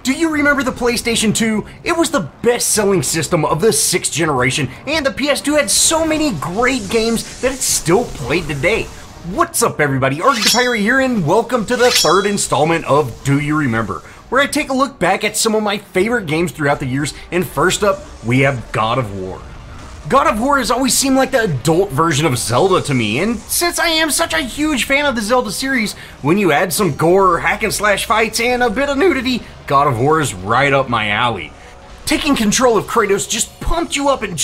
Do you remember the PlayStation 2? It was the best-selling system of the 6th generation, and the PS2 had so many great games that it's still played today. What's up, everybody? Arrg the Pirate here, and welcome to the third installment of Do You Remember, where I take a look back at some of my favorite games throughout the years, and first up, we have God of War. God of War has always seemed like the adult version of Zelda to me, and since I am such a huge fan of the Zelda series, when you add some gore, hack and slash fights, and a bit of nudity, God of War is right up my alley. Taking control of Kratos just pumped you up and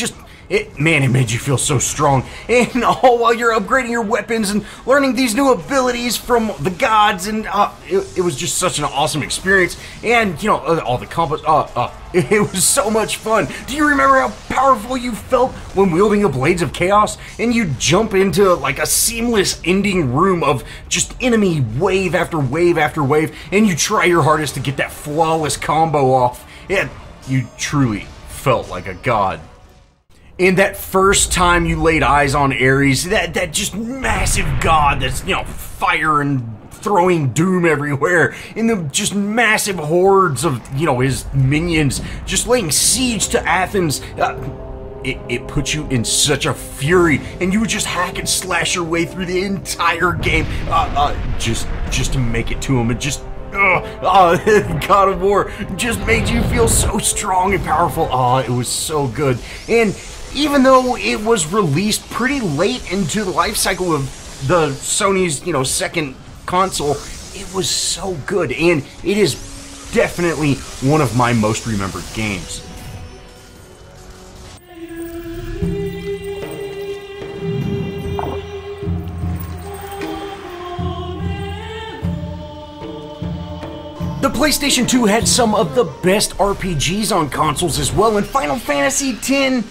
it made you feel so strong, and all while you're upgrading your weapons and learning these new abilities from the gods, and it was just such an awesome experience, and you know, all the combos, it was so much fun. Do you remember how powerful you felt when wielding the Blades of Chaos, and you jump into like a seamless ending room of just enemy wave after wave after wave, and you try your hardest to get that flawless combo off, and you truly felt like a god. And that first time you laid eyes on Ares, that just massive god that's, you know, fire and throwing doom everywhere, and the just massive hordes of, you know, his minions just laying siege to Athens, it put you in such a fury, and you would just hack and slash your way through the entire game, just to make it to him, and just God of War just made you feel so strong and powerful. It was so good. And even though it was released pretty late into the life cycle of the Sony's, you know, second console, it was so good, and it is definitely one of my most remembered games. The PlayStation 2 had some of the best RPGs on consoles as well, and Final Fantasy X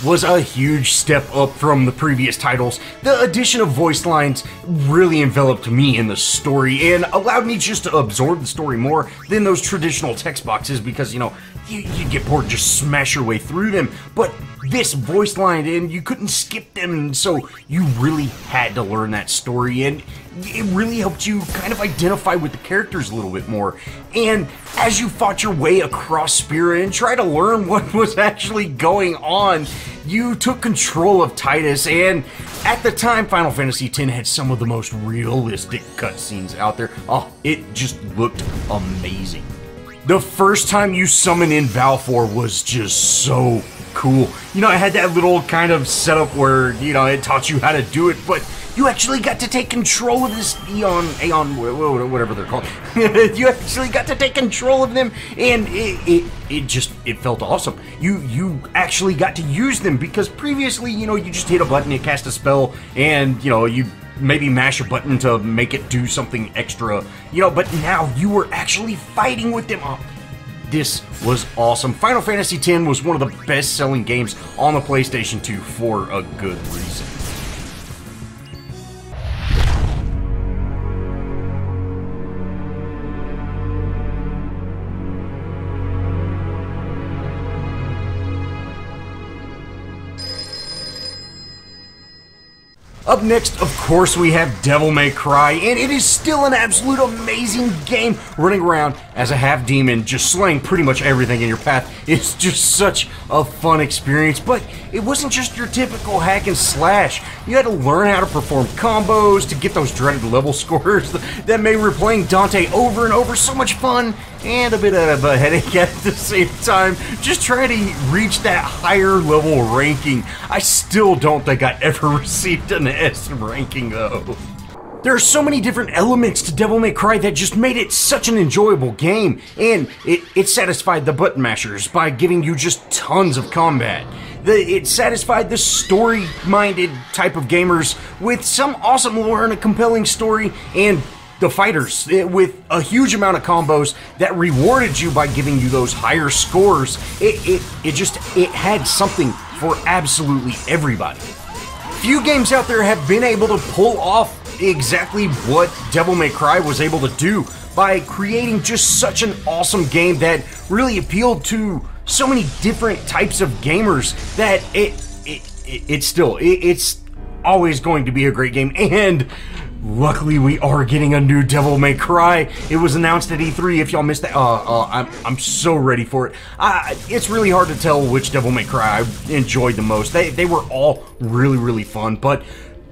was a huge step up from the previous titles. The addition of voice lines really enveloped me in the story and allowed me just to absorb the story more than those traditional text boxes, because, you know, you'd get bored and just smash your way through them. But this voice line, and you couldn't skip them, and so you really had to learn that story, and it really helped you kind of identify with the characters a little bit more. And as you fought your way across Spira and tried to learn what was actually going on, you took control of Titus, and at the time, Final Fantasy X had some of the most realistic cutscenes out there. It just looked amazing. The first time you summon in Balfour was just so cool. You know, I had that little kind of setup where, you know, it taught you how to do it, but you actually got to take control of this Aeon, whatever they're called. You actually got to take control of them, and it felt awesome. You actually got to use them, because previously, you know, you just hit a button, it cast a spell, and, you know, you maybe mash a button to make it do something extra, you know, but now you were actually fighting with them. This was awesome. Final Fantasy X was one of the best-selling games on the PlayStation 2 for a good reason. Up next, of course, we have Devil May Cry, and it is still an absolute amazing game. Running around as a half-demon, just slaying pretty much everything in your path. It's just such a fun experience, but it wasn't just your typical hack and slash. You had to learn how to perform combos to get those dreaded level scores that made replaying Dante over and over so much fun, and a bit of a headache at the same time, just trying to reach that higher level ranking. I still don't think I ever received an S ranking, though. There are so many different elements to Devil May Cry that just made it such an enjoyable game, and it satisfied the button mashers by giving you just tons of combat. It satisfied the story-minded type of gamers with some awesome lore and a compelling story, and the fighters with a huge amount of combos that rewarded you by giving you those higher scores. It had something for absolutely everybody. Few games out there have been able to pull off exactly what Devil May Cry was able to do by creating just such an awesome game that really appealed to so many different types of gamers that it's always going to be a great game. And luckily we are getting a new Devil May Cry. It was announced at E3. If y'all missed that, I'm so ready for it. It's really hard to tell which Devil May Cry I enjoyed the most. They were all really fun, but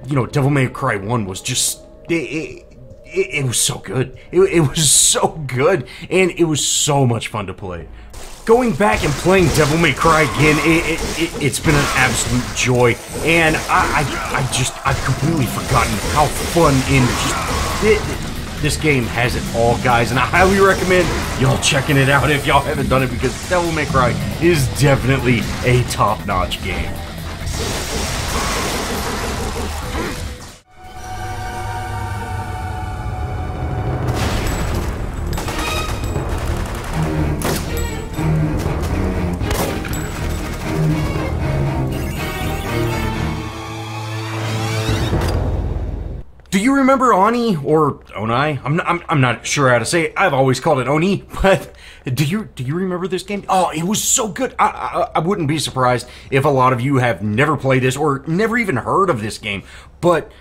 you know, Devil May Cry 1 was just it was so good. It was so good, and it was so much fun to play. Going back and playing Devil May Cry again, it's been an absolute joy, and I've completely forgotten how fun and just this game has it all, guys, and I highly recommend y'all checking it out if y'all haven't done it, because Devil May Cry is definitely a top-notch game. Do you remember Oni, or Onai? I'm not sure how to say it. I've always called it Oni, but do you remember this game? Oh, it was so good. I wouldn't be surprised if a lot of you have never played this or never even heard of this game, but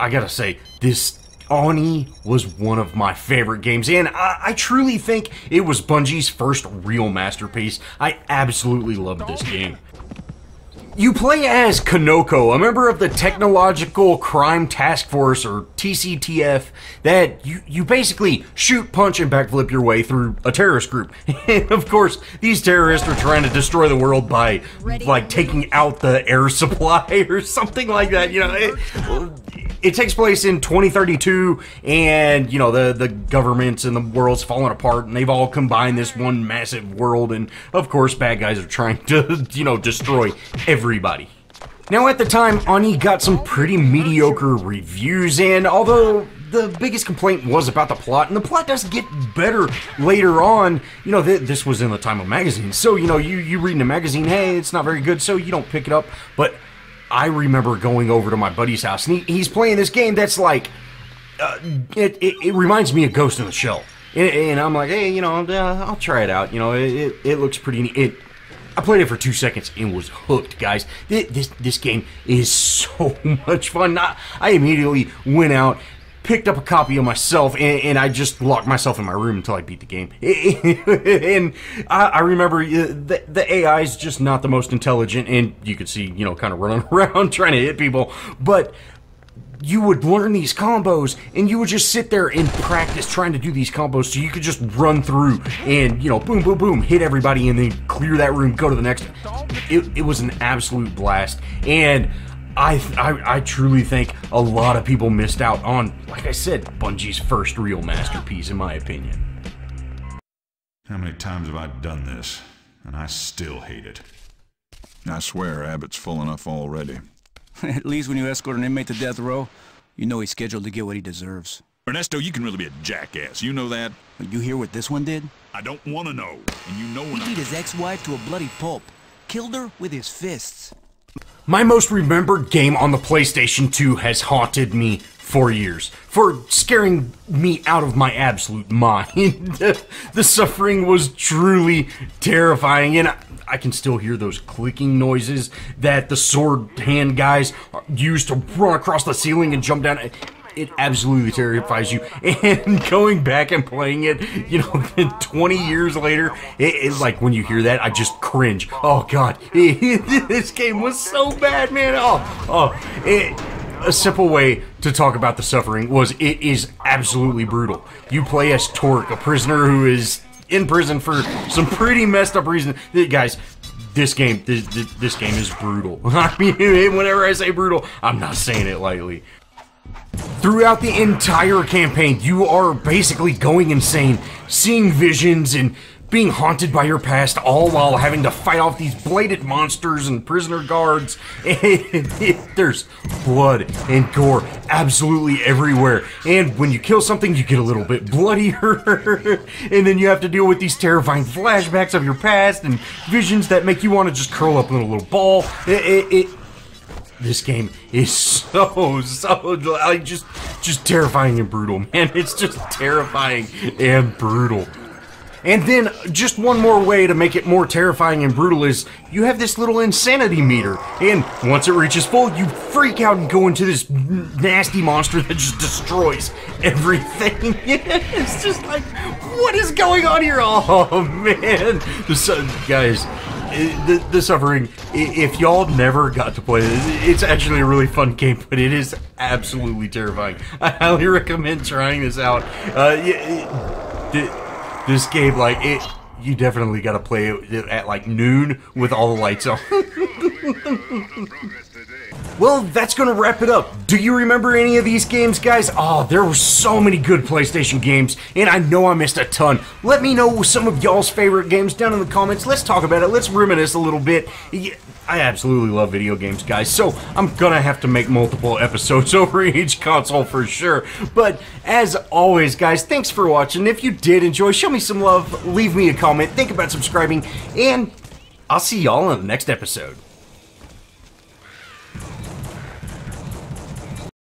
I gotta say, this Oni was one of my favorite games, and I truly think it was Bungie's first real masterpiece. I absolutely loved this game. You play as Kanoko, a member of the Technological Crime Task Force, or TCTF, that you basically shoot, punch, and backflip your way through a terrorist group. And of course, these terrorists are trying to destroy the world by, like, taking out the air supply or something like that, you know. It takes place in 2032, and, you know, the governments and the world's falling apart, and they've all combined this one massive world, and, of course, bad guys are trying to, you know, destroy everybody. Now, at the time, Oni got some pretty mediocre reviews, and although the biggest complaint was about the plot, and the plot does get better later on, you know, this was in the time of magazines, so, you know, you read in a magazine, hey, it's not very good, so you don't pick it up, but I remember going over to my buddy's house, and he's playing this game that's like, it reminds me of Ghost in the Shell. And I'm like, hey, you know, I'll try it out. You know, it looks pretty neat. I played it for 2 seconds and was hooked, guys. This game is so much fun. I immediately went out, picked up a copy of myself, and I just locked myself in my room until I beat the game. And I remember the AI is just not the most intelligent, and you could see, you know, kind of running around trying to hit people, but you would learn these combos, and you would just sit there and practice trying to do these combos so you could just run through and, you know, boom, boom, boom, hit everybody, and then clear that room, go to the next. It was an absolute blast, and I truly think a lot of people missed out on, like I said, Bungie's first real masterpiece, in my opinion. How many times have I done this, and I still hate it? I swear Abbott's full enough already. At least when you escort an inmate to death row, you know he's scheduled to get what he deserves. Ernesto, you can really be a jackass, you know that? But you hear what this one did? I don't want to know, and you know when He beat his ex-wife to a bloody pulp. Killed her with his fists. My most remembered game on the PlayStation 2 has haunted me for years, for scaring me out of my absolute mind. The suffering was truly terrifying, and I can still hear those clicking noises that the sword hand guys use to run across the ceiling and jump down. It absolutely terrifies you, and going back and playing it, you know, 20 years later, it's like when you hear that, I just cringe. Oh god, this game was so bad, man. A simple way to talk about the suffering was it is absolutely brutal. You play as Torque, a prisoner who is in prison for some pretty messed up reason. Guys, this game is brutal. I mean, whenever I say brutal, I'm not saying it lightly. Throughout the entire campaign, you are basically going insane, seeing visions and being haunted by your past, all while having to fight off these bladed monsters and prisoner guards. There's blood and gore absolutely everywhere. And when you kill something, you get a little bit bloodier. And then you have to deal with these terrifying flashbacks of your past and visions that make you want to just curl up in a little ball. This game is so like just terrifying and brutal, man. It's just terrifying and brutal. And then, just one more way to make it more terrifying in Brutalist, you have this little insanity meter. And once it reaches full, you freak out and go into this nasty monster that just destroys everything. It's just like, what is going on here? Oh, man. Guys, the Suffering, if y'all never got to play this, it's actually a really fun game, but it is absolutely terrifying. I highly recommend trying this out. This game, like, you definitely gotta play it at like noon with all the lights on. Well, that's gonna wrap it up. Do you remember any of these games, guys? Oh, there were so many good PlayStation games, and I know I missed a ton. Let me know some of y'all's favorite games down in the comments. Let's talk about it. Let's reminisce a little bit. I absolutely love video games, guys, so I'm gonna have to make multiple episodes over each console for sure. But as always, guys, thanks for watching. If you did enjoy, show me some love, leave me a comment, think about subscribing, and I'll see y'all in the next episode.